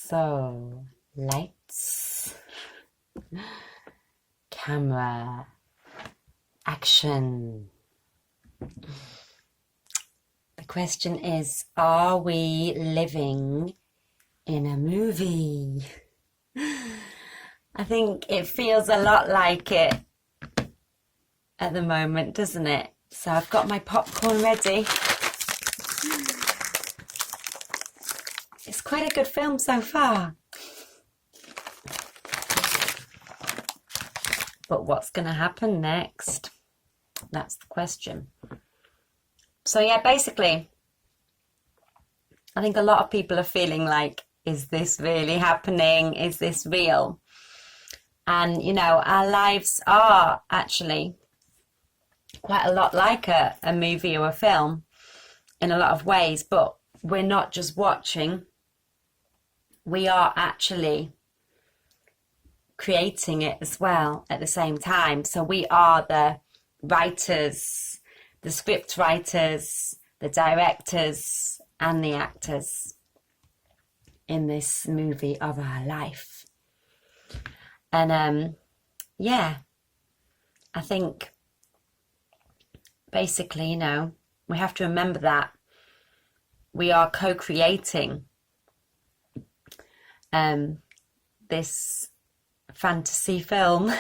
So, lights, camera, action. The question is, are we living in a movie? I think it feels a lot like it at the moment, doesn't it? So I've got my popcorn ready. It's quite a good film so far. But what's going to happen next? That's the question. So yeah, basically, I think a lot of people are feeling like, is this really happening? Is this real? And, you know, our lives are actually quite a lot like a movie or a film in a lot of ways, but we're not just watching. We are actually creating it as well at the same time. So we are the writers, the script writers, the directors, and the actors in this movie of our life. And yeah, I think basically, you know, we have to remember that we are co-creating this fantasy film,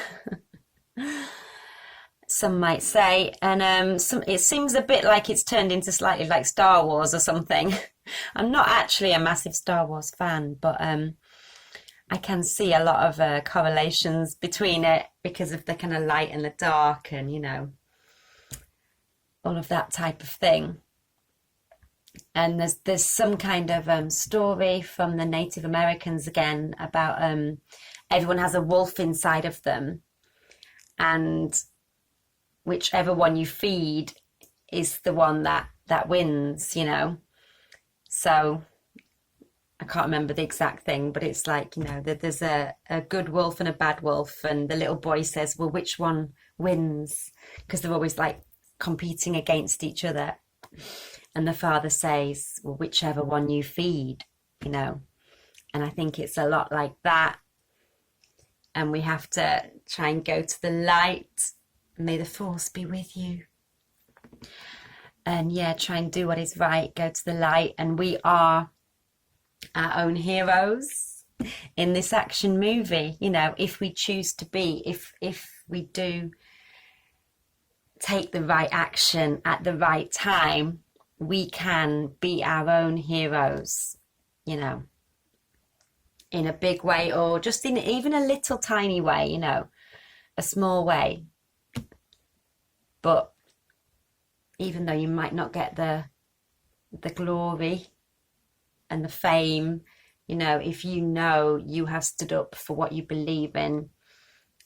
some might say, and it seems a bit like it's turned into slightly like Star Wars or something. I'm not actually a massive Star Wars fan, but I can see a lot of correlations between it because of the kind of light and the dark and, you know, all of that type of thing. And there's some kind of story from the Native Americans again about everyone has a wolf inside of them, and whichever one you feed is the one that wins, you know. So I can't remember the exact thing, but it's like, you know, that there's a good wolf and a bad wolf, and the little boy says, well, which one wins? Because they're always like competing against each other. And the father says, well, whichever one you feed, you know. And I think it's a lot like that. And we have to try and go to the light. May the force be with you. And yeah, try and do what is right. Go to the light. And we are our own heroes in this action movie. You know, if we choose to be, if we do take the right action at the right time, we can be our own heroes, you know, in a big way or just in even a little tiny way, you know, a small way. But even though you might not get the glory and the fame, you know, if you know you have stood up for what you believe in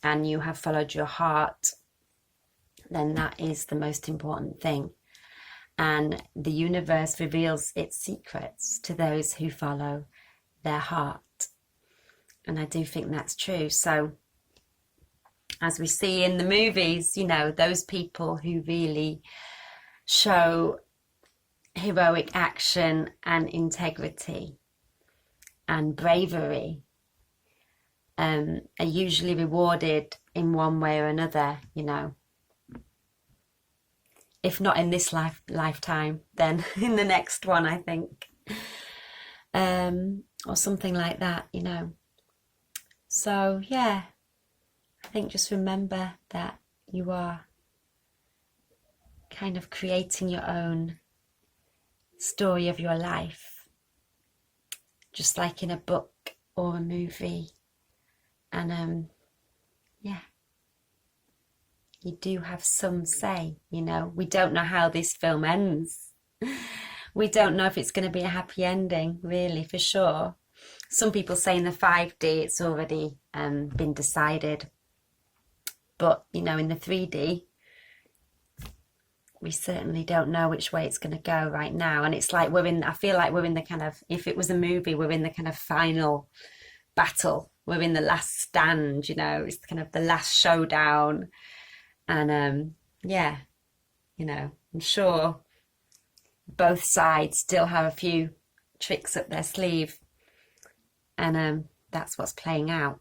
and you have followed your heart, then that is the most important thing. And the universe reveals its secrets to those who follow their heart. And I do think that's true. So as we see in the movies, you know, those people who really show heroic action and integrity and bravery are usually rewarded in one way or another, you know. If not in this lifetime, then in the next one, I think. Or something like that, you know. So, yeah, I think just remember that you are kind of creating your own story of your life, just like in a book or a movie. And, yeah. You do have some say, you know. We don't know how this film ends. We don't know if it's going to be a happy ending, really, for sure. Some people say in the 5D it's already been decided. But, you know, in the 3D, we certainly don't know which way it's going to go right now. And it's like I feel like we're in the kind of, if it was a movie, we're in the kind of final battle. We're in the last stand, you know. It's kind of the last showdown. And yeah, you know, I'm sure both sides still have a few tricks up their sleeve. and that's what's playing out.